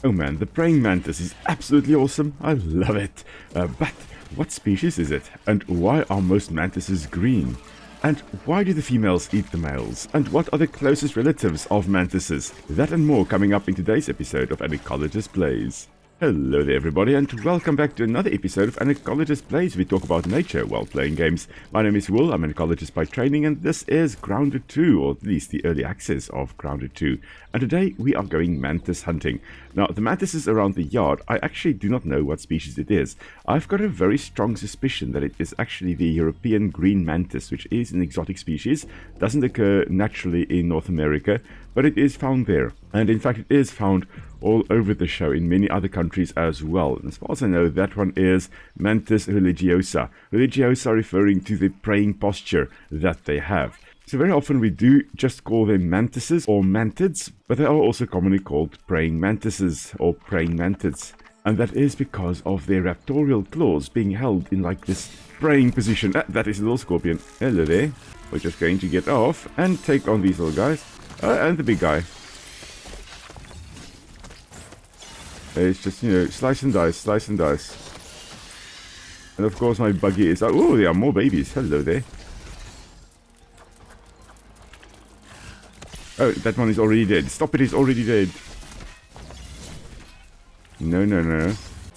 Oh man, the praying mantis is absolutely awesome. I love it. But what species is it? And why are most mantises green? And why do the females eat the males? And what are the closest relatives of mantises? That and more coming up in today's episode of An Ecologist Plays. Hello there everybody, and welcome back to another episode of An Ecologist Plays. We talk about nature while playing games. My name is Will, I'm an ecologist by training, and this is Grounded 2, or at least the early access of Grounded 2. And today we are going mantis hunting. Now, the mantises around the yard, I actually do not know what species it is. I've got a very strong suspicion that it is actually the European green mantis, which is an exotic species, doesn't occur naturally in North America, but it is found there. And in fact, it is found all over the show in many other countries as well. And as far as I know, that one is Mantis religiosa. Religiosa referring to the praying posture that they have. So very often we do just call them mantises or mantids, but they are also commonly called praying mantises or praying mantids. And that is because of their raptorial claws being held in like this praying position. That is a little scorpion. Hello there. We're just going to get off and take on these little guys. And the big guy. It's just, you know, slice and dice, slice and dice. And of course my buggy is... Oh, there are more babies. Hello there. Oh, that one is already dead. Stop it, it's already dead. No, no, no.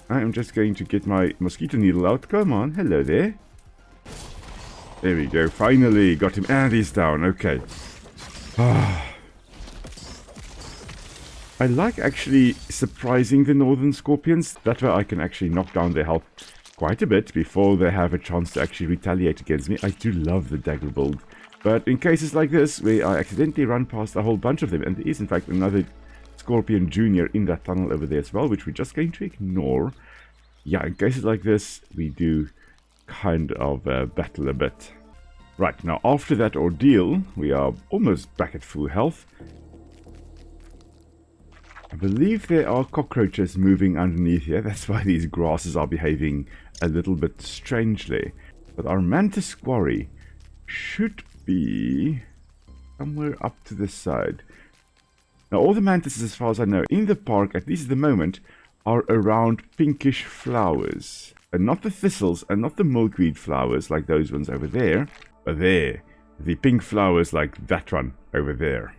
I am just going to get my mosquito needle out. Come on, hello there. There we go. Finally got him. And he's down. Okay. I like actually surprising the northern scorpions. That way I can actually knock down their health quite a bit before they have a chance to actually retaliate against me. I do love the dagger build. But in cases like this, where I accidentally run past a whole bunch of them, and there is in fact another scorpion junior in that tunnel over there as well, which we're just going to ignore. Yeah, in cases like this, we do kind of battle a bit. Right, now after that ordeal, we are almost back at full health. I believe there are cockroaches moving underneath here. That's why these grasses are behaving a little bit strangely. But our mantis quarry should be somewhere up to the side. Now all the mantises, as far as I know, in the park, at least at the moment, are around pinkish flowers. And not the thistles and not the milkweed flowers like those ones over there. But there, the pink flowers like that one over there.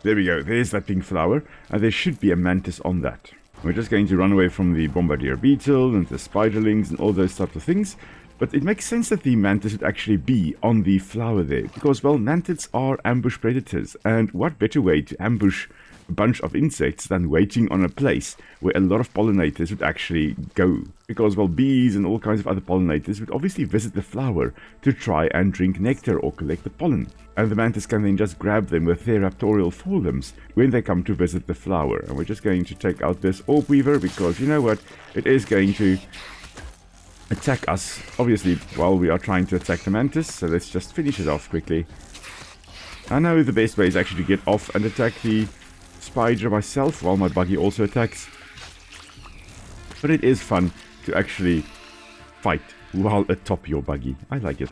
There we go. There's that pink flower, and there should be a mantis on that. We're just going to run away from the bombardier beetle and the spiderlings and all those types of things. But it makes sense that the mantis would actually be on the flower there, because, well, mantids are ambush predators, and what better way to ambush a bunch of insects than waiting on a place where a lot of pollinators would actually go. Because, well, bees and all kinds of other pollinators would obviously visit the flower to try and drink nectar or collect the pollen. And the mantis can then just grab them with their raptorial forelimbs when they come to visit the flower. And we're just going to take out this orb weaver because, you know what, it is going to attack us, obviously, while we are trying to attack the mantis. So let's just finish it off quickly. I know the best way is actually to get off and attack the spider myself while my buggy also attacks. But it is fun to actually fight while atop your buggy. I like it.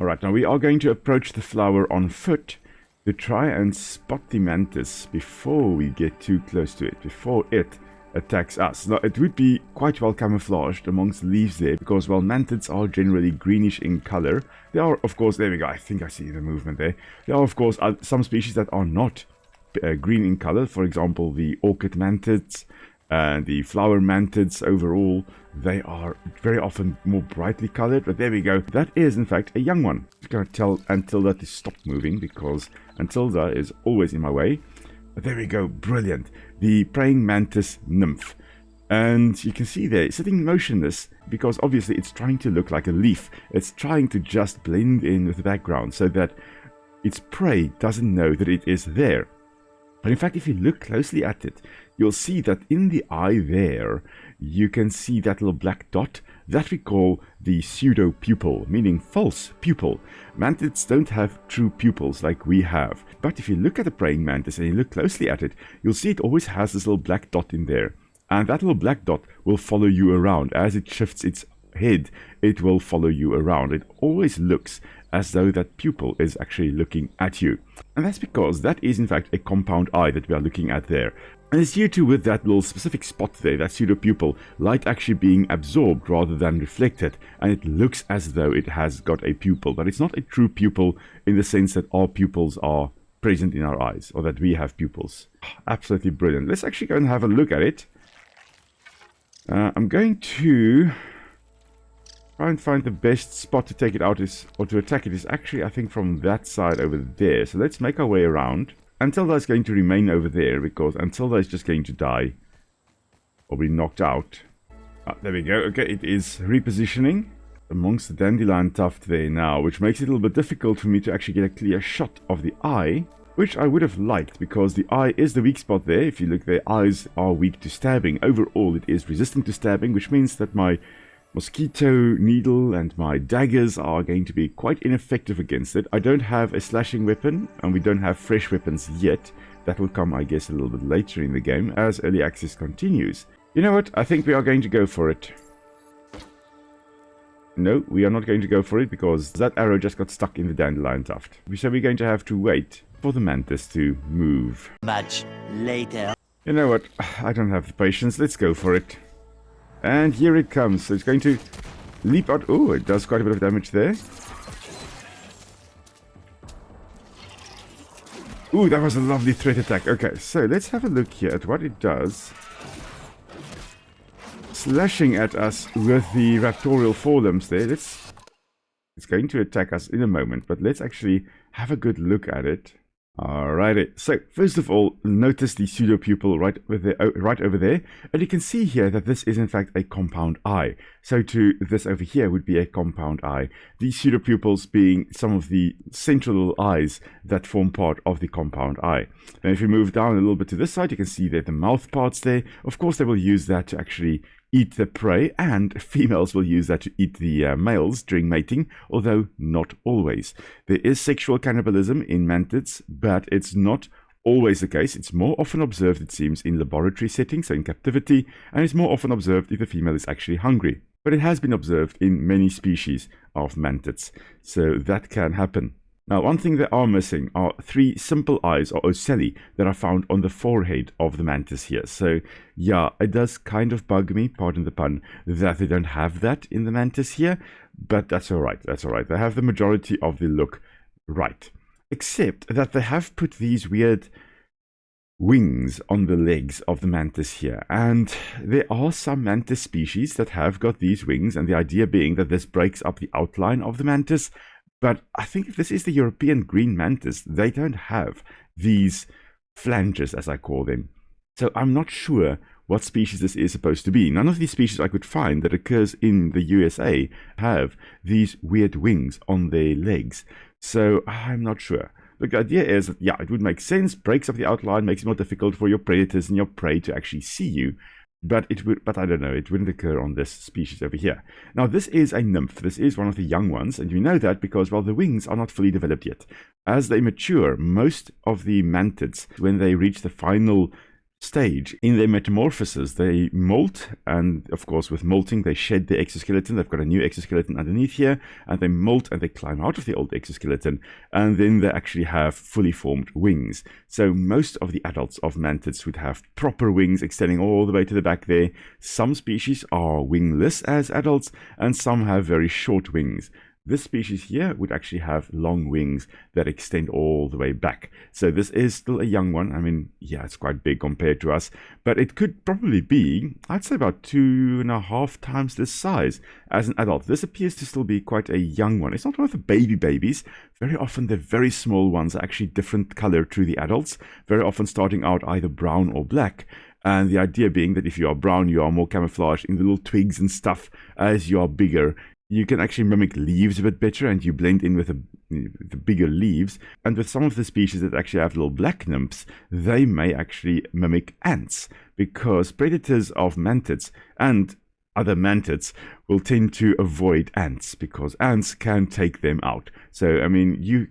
Alright, now we are going to approach the flower on foot to try and spot the mantis before we get too close to it, before it attacks us. Now, it would be quite well camouflaged amongst the leaves there, because, well, mantids are generally greenish in color. There are, of course, there we go, I think I see the movement there. There are, of course, some species that are not green in color, for example, the orchid mantids and the flower mantids overall. They are very often more brightly colored, but there we go. That is, in fact, a young one. I'm just going to tell Antilda to stop moving because Antilda is always in my way. But there we go, brilliant. The praying mantis nymph. And you can see there, sitting motionless, because obviously it's trying to look like a leaf. It's trying to just blend in with the background so that its prey doesn't know that it is there. But in fact, if you look closely at it, you'll see that in the eye there, you can see that little black dot that we call the pseudo-pupil, meaning false pupil. Mantids don't have true pupils like we have. But if you look at the praying mantis and you look closely at it, you'll see it always has this little black dot in there. And that little black dot will follow you around as it shifts its head, it will follow you around. It always looks as though that pupil is actually looking at you. And that's because that is in fact a compound eye that we are looking at there. And it's due to, with that little specific spot there, that pseudopupil, light actually being absorbed rather than reflected, and it looks as though it has got a pupil, but it's not a true pupil in the sense that our pupils are present in our eyes, or that we have pupils. Absolutely brilliant. Let's actually go and have a look at it. I'm going to try and find the best spot to take it out or to attack it is actually, I think, from that side over there. So let's make our way around. Antilda is going to remain over there because Antilda is just going to die or be knocked out. There we go. Okay, it is repositioning amongst the dandelion tuft there now, which makes it a little bit difficult for me to actually get a clear shot of the eye, which I would have liked because the eye is the weak spot there. If you look, their eyes are weak to stabbing. Overall, it is resistant to stabbing, which means that my mosquito needle and my daggers are going to be quite ineffective against it. I don't have a slashing weapon, and we don't have fresh weapons yet. That will come, I guess, a little bit later in the game as early access continues. You know what? I think we are going to go for it. No, we are not going to go for it because that arrow just got stuck in the dandelion tuft. So we're going to have to wait for the mantis to move. Much later. You know what? I don't have the patience. Let's go for it. And here it comes. So it's going to leap out. Oh, it does quite a bit of damage there. Ooh, that was a lovely threat attack. Okay, so let's have a look here at what it does. Slashing at us with the raptorial forelimbs there. It's going to attack us in a moment, but let's actually have a good look at it. Alrighty, so first of all, notice the pseudopupil right over there, and you can see here that this is in fact a compound eye. So to this over here would be a compound eye. These pseudopupils being some of the central little eyes that form part of the compound eye. And if you move down a little bit to this side, you can see that the mouth parts there. Of course, they will use that to actually eat the prey, and females will use that to eat the males during mating, although not always. There is sexual cannibalism in mantids, but it's not always the case. It's more often observed, it seems, in laboratory settings, so in captivity, and it's more often observed if the female is actually hungry. But it has been observed in many species of mantids, so that can happen. Now, one thing they are missing are 3 simple eyes, or ocelli, that are found on the forehead of the mantis here. So, yeah, it does kind of bug me, pardon the pun, that they don't have that in the mantis here. But that's alright, that's alright. They have the majority of the look right. Except that they have put these weird wings on the legs of the mantis here. And there are some mantis species that have got these wings, and the idea being that this breaks up the outline of the mantis. But I think if this is the European green mantis, they don't have these flanges, as I call them. So I'm not sure what species this is supposed to be. None of these species I could find that occurs in the USA have these weird wings on their legs. So I'm not sure. But the idea is that, yeah, it would make sense. Breaks up the outline, makes it more difficult for your predators and your prey to actually see you. But I don't know, it wouldn't occur on this species over here. Now, this is a nymph. This is one of the young ones, and you know that because, well, the wings are not fully developed yet. As they mature, most of the mantids, when they reach the final stage in their metamorphosis, they molt, and of course with molting they shed the exoskeleton. They've got a new exoskeleton underneath here, and they molt and they climb out of the old exoskeleton, and then they actually have fully formed wings. So most of the adults of mantids would have proper wings extending all the way to the back there. Some species are wingless as adults, and some have very short wings. This species here would actually have long wings that extend all the way back. So this is still a young one. I mean, yeah, it's quite big compared to us, but it could probably be, I'd say, about 2.5 times this size as an adult. This appears to still be quite a young one. It's not one of the babies. Very often the very small ones are actually different color to the adults, very often starting out either brown or black. And the idea being that if you are brown, you are more camouflaged in the little twigs and stuff. As you are bigger, you can actually mimic leaves a bit better, and you blend in with the bigger leaves. And with some of the species that actually have little black nymphs, they may actually mimic ants, because predators of mantids and other mantids will tend to avoid ants, because ants can take them out. So, I mean, you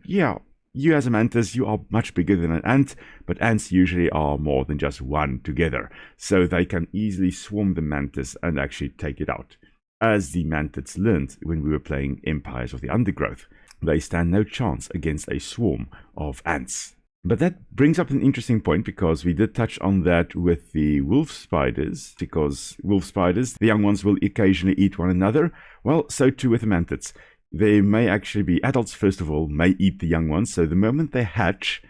as a mantis, you are much bigger than an ant, but ants usually are more than just one together. So they can easily swarm the mantis and actually take it out. as the mantids learned when we were playing Empires of the Undergrowth. They stand no chance against a swarm of ants. But that brings up an interesting point, because we did touch on that with the wolf spiders, because wolf spiders, the young ones will occasionally eat one another. Well, so too with the mantids. They may actually be adults, first of all, may eat the young ones. So the moment they hatch,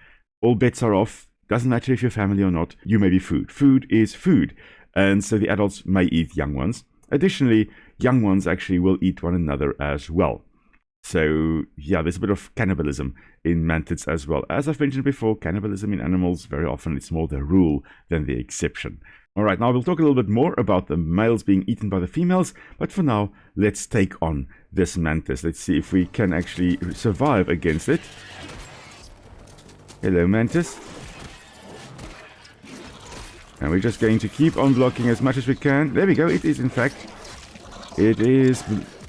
all bets are off. Doesn't matter if you're family or not, you may be food. Food is food. And so the adults may eat young ones. Additionally, young ones actually will eat one another as well. So, yeah, there's a bit of cannibalism in mantids as well. As I've mentioned before, cannibalism in animals, very often it's more the rule than the exception. Alright, now we'll talk a little bit more about the males being eaten by the females, but for now, let's take on this mantis. Let's see if we can actually survive against it. Hello, mantis. And we're just going to keep on blocking as much as we can. There we go, it is in fact. It is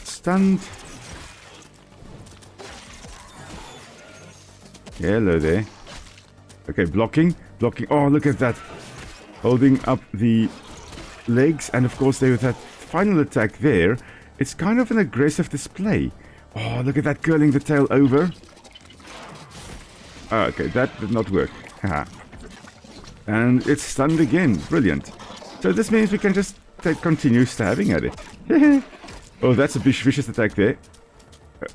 stunned. Hello there. Okay, blocking. Oh, look at that. Holding up the legs. And of course, there with that final attack there, it's kind of an aggressive display. Oh, look at that, curling the tail over. Oh, okay, that did not work. Haha. And it's stunned again. Brilliant. So this means we can just continue stabbing at it. Oh, that's a vicious attack there.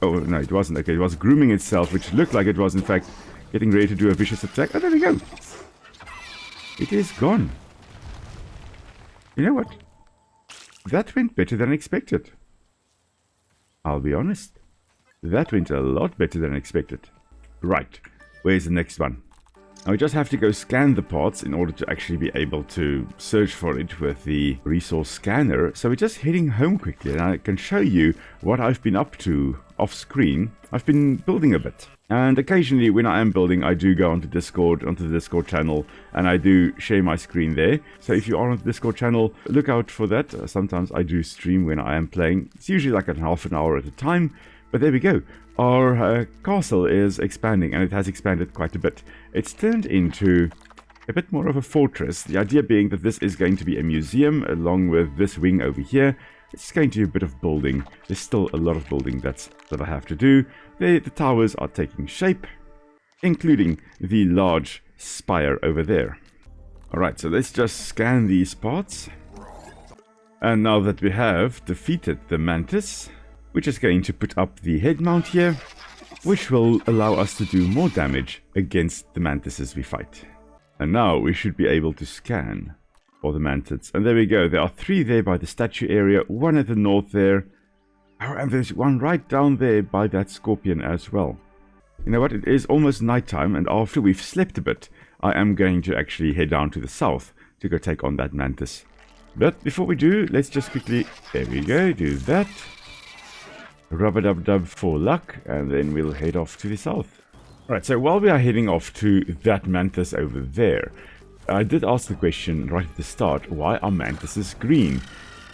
Oh, no, it wasn't. Okay, it was grooming itself, which looked like it was, in fact, getting ready to do a vicious attack. Oh, there we go. It is gone. You know what? That went better than expected. I'll be honest. That went a lot better than expected. Right. Where's the next one? Now we just have to go scan the parts in order to actually be able to search for it with the resource scanner. So we're just heading home quickly, and I can show you what I've been up to off screen. I've been building a bit, and occasionally when I am building, I do go onto the Discord channel, and I do share my screen there. So if you are on the Discord channel, look out for that. Sometimes I do stream when I am playing. It's usually like half an hour at a time, but there we go. Our castle is expanding, and it has expanded quite a bit. It's turned into a bit more of a fortress. The idea being that this is going to be a museum along with this wing over here. It's going to be a bit of building. There's still a lot of building that I have to do. The towers are taking shape, including the large spire over there. Alright, so let's just scan these parts. And now that we have defeated the mantis, we're just going to put up the head mount here, which will allow us to do more damage against the mantises we fight. And now we should be able to scan for the mantids. And there we go. There are 3 there by the statue area, 1 at the north there. Oh, and there's 1 right down there by that scorpion as well. You know what? It is almost nighttime, and after we've slept a bit, I am going to actually head down to the south to go take on that mantis. But before we do, let's just quickly, there we go, do that. Rub-a-dub-dub for luck, and then we'll head off to the south. Right, so while we are heading off to that mantis over there, I did ask the question right at the start, why are mantises green?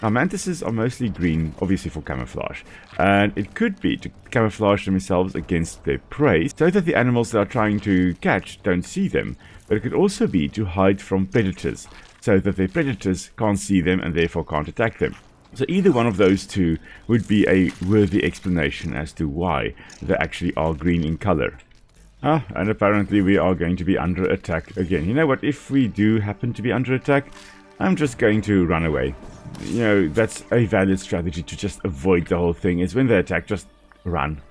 Now, mantises are mostly green, obviously for camouflage, and it could be to camouflage themselves against their prey, so that the animals that are trying to catch don't see them, but it could also be to hide from predators, so that their predators can't see them and therefore can't attack them. So either one of those two would be a worthy explanation as to why they actually are green in color. Ah, and apparently we are going to be under attack again. You know what, if we do happen to be under attack, I'm just going to run away. You know, that's a valid strategy to just avoid the whole thing, is when they attack, just run.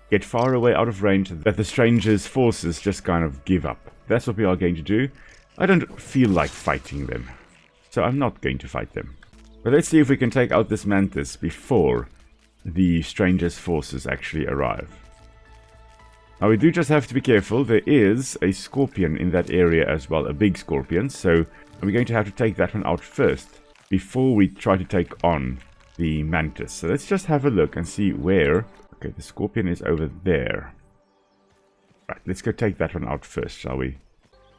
Get far away out of range, that the stranger's forces just kind of give up. That's what we are going to do. I don't feel like fighting them, so I'm not going to fight them. But let's see if we can take out this mantis before the stranger's forces actually arrive. Now we do just have to be careful. There is a scorpion in that area as well, a big scorpion. So we're going to have to take that one out first before we try to take on the mantis. So let's just have a look and see where. Okay, the scorpion is over there. Right, let's go take that one out first, shall we?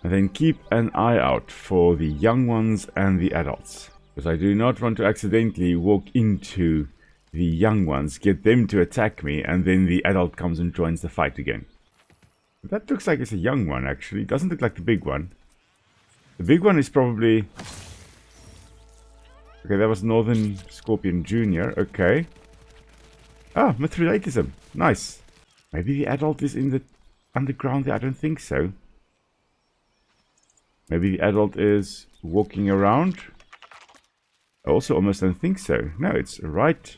And then keep an eye out for the young ones and the adults, because I do not want to accidentally walk into the young ones, get them to attack me, and then the adult comes and joins the fight again. That looks like it's a young one, actually. It doesn't look like the big one. The big one is probably... Okay, that was Northern Scorpion Jr. Okay. Ah, Mithridatism. Nice. Maybe the adult is in the underground there. I don't think so. Maybe the adult is walking around. I also almost don't think so. No, it's right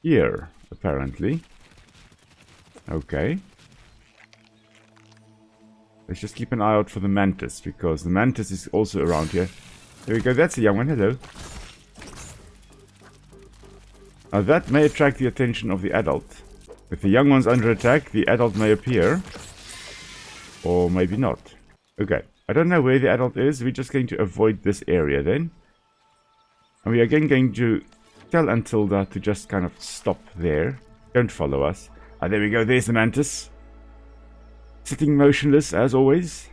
here, apparently. Okay. Let's just keep an eye out for the mantis, because the mantis is also around here. There we go, that's a young one. Hello. Now that may attract the attention of the adult. If the young one's under attack, the adult may appear. Or maybe not. Okay, I don't know where the adult is. We're just going to avoid this area then. And we are again going to tell Antilda to just kind of stop there. Don't follow us. Ah, there we go, there's the mantis. Sitting motionless, as always.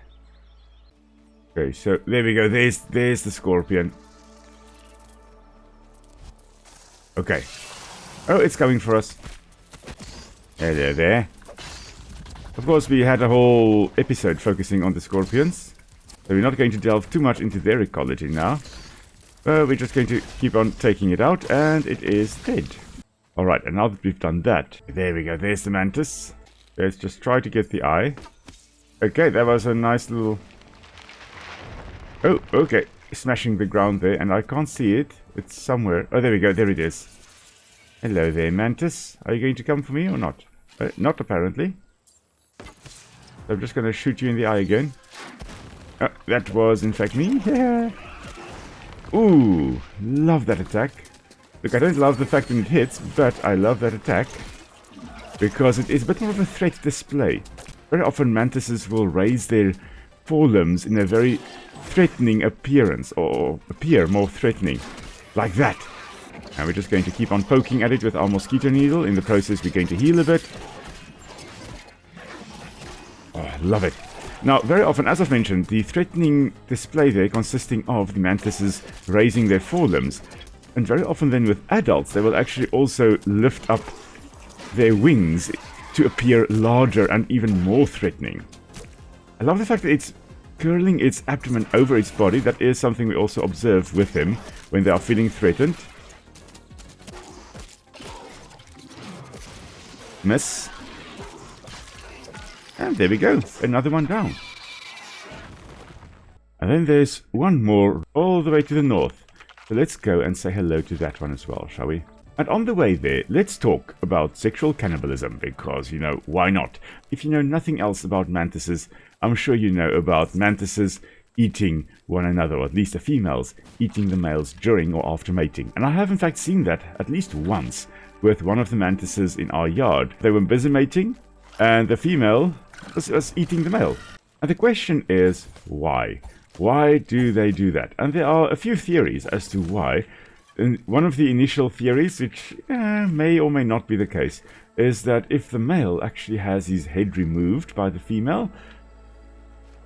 Okay, so there we go, there's the scorpion. Okay. Oh, it's coming for us. Hello there. Of course, we had a whole episode focusing on the scorpions. So we're not going to delve too much into their ecology now. We're just going to keep on taking it out, and it is dead. Alright, and now that we've done that, there we go, there's the mantis. Let's just try to get the eye. Okay, that was a nice little... Oh, okay, smashing the ground there, and I can't see it. It's somewhere. Oh, there we go, there it is. Hello there, mantis. Are you going to come for me or not? Not apparently. So I'm just going to shoot you in the eye again. Oh, that was in fact me. Yeah. Ooh, love that attack. Look, I don't love the fact that it hits, but I love that attack. Because it is a bit more of a threat display. Very often mantises will raise their forelimbs in a very threatening appearance, or appear more threatening. Like that. And we're just going to keep on poking at it with our mosquito needle. In the process, we're going to heal a bit. Oh, I love it. Now, very often, as I've mentioned, the threatening display there consisting of the mantises raising their forelimbs. And very often then with adults, they will actually also lift up their wings to appear larger and even more threatening. I love the fact that it's curling its abdomen over its body. That is something we also observe with them when they are feeling threatened. Miss. And there we go, another one down. And then there's one more all the way to the north. So let's go and say hello to that one as well, shall we? And on the way there, let's talk about sexual cannibalism, because, you know, why not? If you know nothing else about mantises, I'm sure you know about mantises eating one another, or at least the females eating the males during or after mating. And I have in fact seen that at least once with one of the mantises in our yard. They were busy mating, and the female was eating the male. And the question is, why? Why do they do that? And there are a few theories as to why. And one of the initial theories, which may or may not be the case, is that if the male actually has his head removed by the female,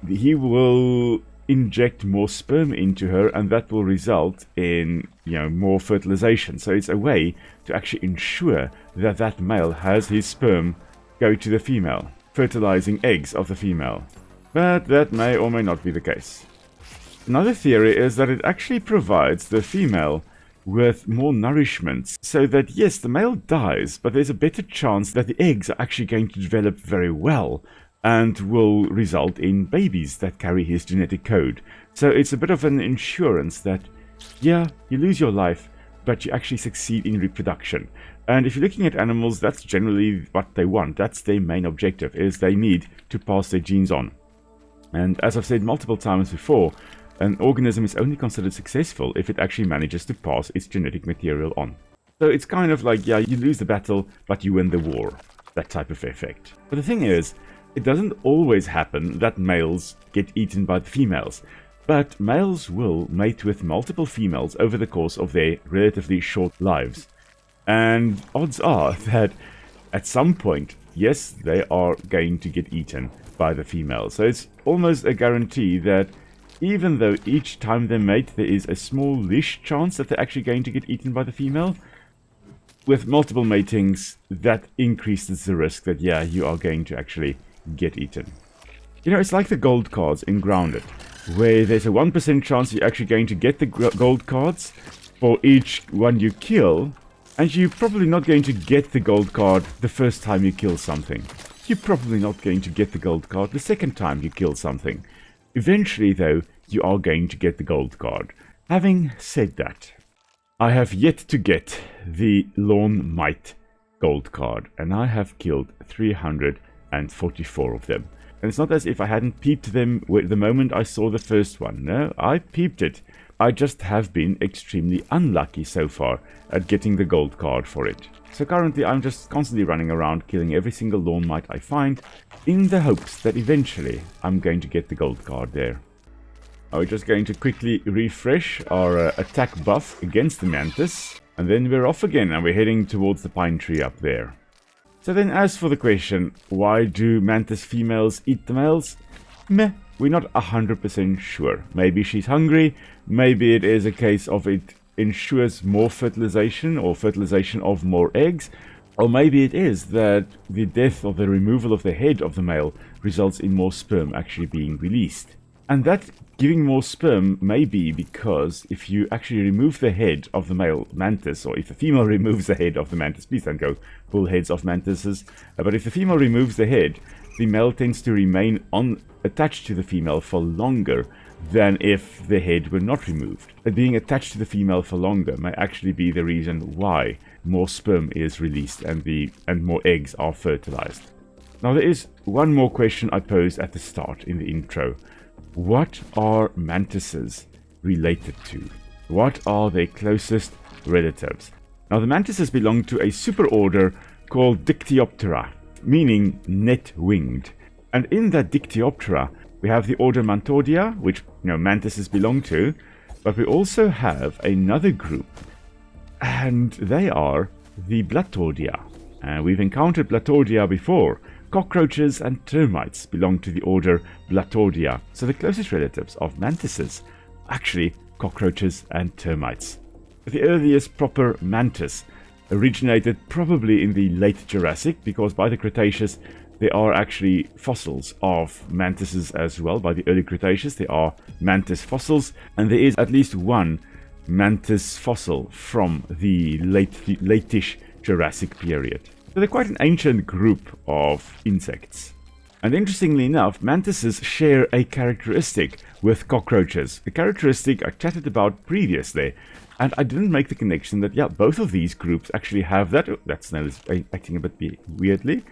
he will inject more sperm into her, and that will result in, you know, more fertilization. So it's a way to actually ensure that that male has his sperm go to the female, fertilizing eggs of the female. But that may or may not be the case. Another theory is that it actually provides the female with more nourishment, so that yes, the male dies, but there's a better chance that the eggs are actually going to develop very well and will result in babies that carry his genetic code. So it's a bit of an insurance that, yeah, you lose your life, but you actually succeed in reproduction. And if you're looking at animals, that's generally what they want. That's their main objective, is they need to pass their genes on. And as I've said multiple times before, an organism is only considered successful if it actually manages to pass its genetic material on. So it's kind of like, yeah, you lose the battle, but you win the war. That type of effect. But the thing is, it doesn't always happen that males get eaten by the females. But males will mate with multiple females over the course of their relatively short lives. And odds are that at some point, yes, they are going to get eaten by the female. So it's almost a guarantee that even though each time they mate there is a smallish chance that they're actually going to get eaten by the female, with multiple matings, that increases the risk that, yeah, you are going to actually get eaten. You know, it's like the gold cards in Grounded. where there's a 1% chance you're actually going to get the gold cards for each one you kill, and you're probably not going to get the gold card the first time you kill something. You're probably not going to get the gold card the second time you kill something. Eventually, though, you are going to get the gold card. Having said that, I have yet to get the Lawn Mite gold card, and I have killed 344 of them. And it's not as if I hadn't peeped them the moment I saw the first one. No, I peeped it. I just have been extremely unlucky so far at getting the gold card for it. So currently I'm just constantly running around killing every single Lawn Mite I find, in the hopes that eventually I'm going to get the gold card there. We're just going to quickly refresh our attack buff against the Mantis, and then we're off again and we're heading towards the pine tree up there. So then, as for the question, why do Mantis females eat the males? Meh, we're not 100% sure. Maybe she's hungry, maybe it is a case of it ensures more fertilization or fertilization of more eggs, or maybe it is that the death or the removal of the head of the male results in more sperm actually being released. And that giving more sperm may be because if you actually remove the head of the male mantis, or if the female removes the head of the mantis, please don't go full heads of mantises, but if the female removes the head, the male tends to remain attached to the female for longer than if the head were not removed. Being attached to the female for longer may actually be the reason why more sperm is released and more eggs are fertilized. Now there is one more question I posed at the start in the intro. What are mantises related to? What are their closest relatives? Now the mantises belong to a superorder called Dictyoptera, meaning net-winged. And in that Dictyoptera, we have the order Mantaudia, which mantises belong to, but we also have another group, and they are the Blattaudia. And we've encountered Blattaudia before. Cockroaches and termites belong to the order Blattaudia. So the closest relatives of mantises are actually cockroaches and termites. The earliest proper mantis originated probably in the late Jurassic, because by the Cretaceous there are actually fossils of mantises as well. By the early Cretaceous there are mantis fossils, and there is at least one mantis fossil from the late-ish Jurassic period. So they're quite an ancient group of insects. And interestingly enough, mantises share a characteristic with cockroaches. A characteristic I chatted about previously, and I didn't make the connection that, yeah, both of these groups actually have that. Oh, that snail is acting a bit weirdly.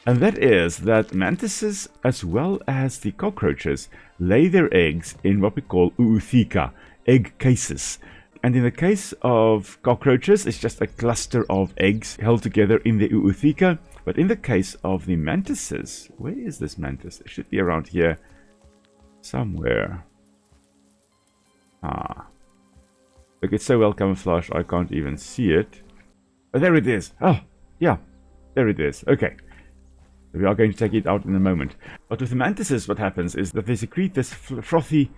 And that is that mantises, as well as the cockroaches, lay their eggs in what we call ootheca, egg cases. And in the case of cockroaches, it's just a cluster of eggs held together in the ootheca. But in the case of the mantises, where is this mantis? It should be around here somewhere. Look, it's so well camouflaged I can't even see it. Oh, there it is. Oh, yeah, there it is. Okay. We are going to take it out in a moment. But with the mantises, what happens is that they secrete this frothy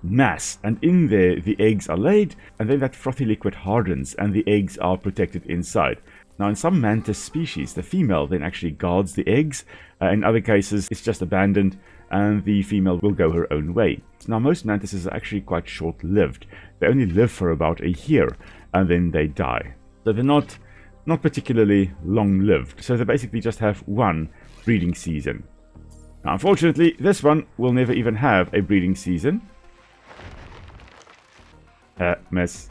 mass, and in there the eggs are laid, and then that frothy liquid hardens and the eggs are protected inside. Now in some mantis species the female then actually guards the eggs, in other cases it's just abandoned and the female will go her own way. Now most mantises are actually quite short-lived. They only live for about a year and then they die. So they're not particularly long-lived, so they basically just have one breeding season. Now unfortunately this one will never even have a breeding season. Miss.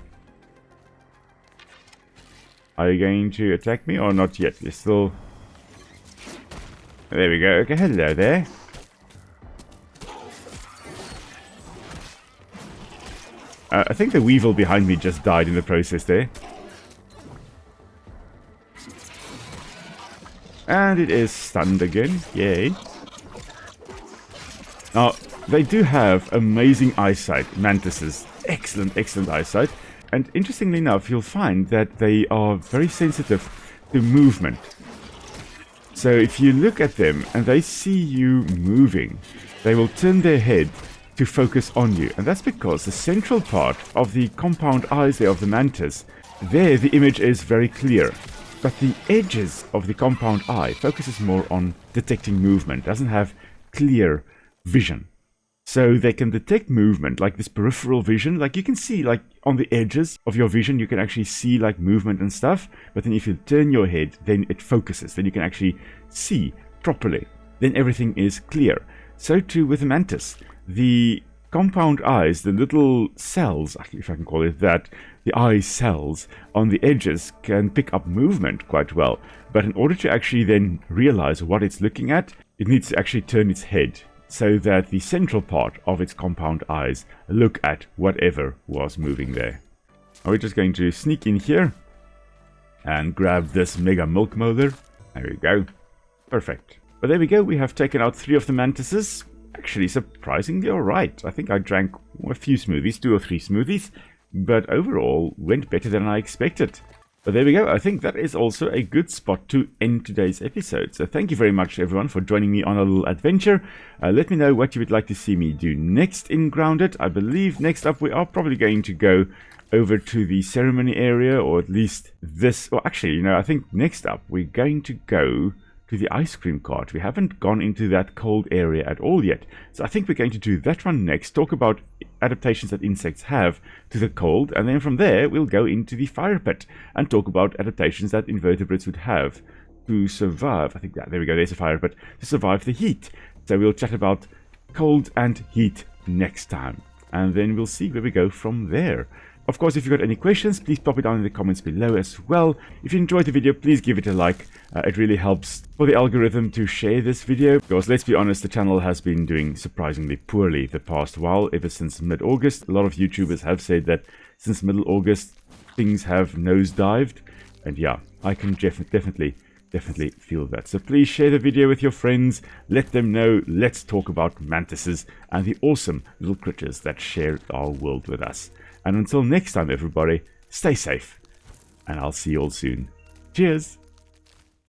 Are you going to attack me or not yet? You're still... There we go. Okay, hello there. I think the weevil behind me just died in the process there. And it is stunned again. Yay. Now, they do have amazing eyesight, mantises. Excellent, excellent eyesight. And interestingly enough, you'll find that they are very sensitive to movement. So if you look at them and they see you moving, they will turn their head to focus on you. And that's because the central part of the compound eyes there of the mantis, there the image is very clear. But the edges of the compound eye focuses more on detecting movement, doesn't have clear vision. So they can detect movement, like this peripheral vision. Like you can see, like on the edges of your vision, you can actually see like movement and stuff. But then if you turn your head, then it focuses. Then you can actually see properly. Then everything is clear. So too with the mantis. The compound eyes, the little cells, if I can call it that, the eye cells on the edges can pick up movement quite well. But in order to actually then realize what it's looking at, it needs to actually turn its head so that the central part of its compound eyes look at whatever was moving there. Now we're just going to sneak in here and grab this mega milk molar. There we go. Perfect. But there we go. We have taken out 3 of the mantises. Actually, surprisingly alright. I think I drank a few smoothies, 2 or 3 smoothies, but overall went better than I expected. But there we go. I think that is also a good spot to end today's episode. So thank you very much, everyone, for joining me on a little adventure. Let me know what you would like to see me do next in Grounded. I believe next up we are probably going to go over to the ceremony area, or at least this. Well, actually, I think next up we're going to go to the ice cream cart. We haven't gone into that cold area at all yet. So I think we're going to do that one next, talk about adaptations that insects have to the cold, and then from there we'll go into the fire pit and talk about adaptations that invertebrates would have to survive. I think there we go, there's a fire pit, to survive the heat. So we'll chat about cold and heat next time, and then we'll see where we go from there. Of course, if you've got any questions, please pop it down in the comments below as well. If you enjoyed the video, please give it a like. It really helps for the algorithm to share this video. Because let's be honest, the channel has been doing surprisingly poorly the past while, ever since mid-August. A lot of YouTubers have said that since middle August, things have nosedived. And yeah, I can definitely feel that. So please share the video with your friends. Let them know. Let's talk about mantises and the awesome little creatures that share our world with us. And until next time, everybody, stay safe, and I'll see you all soon. Cheers!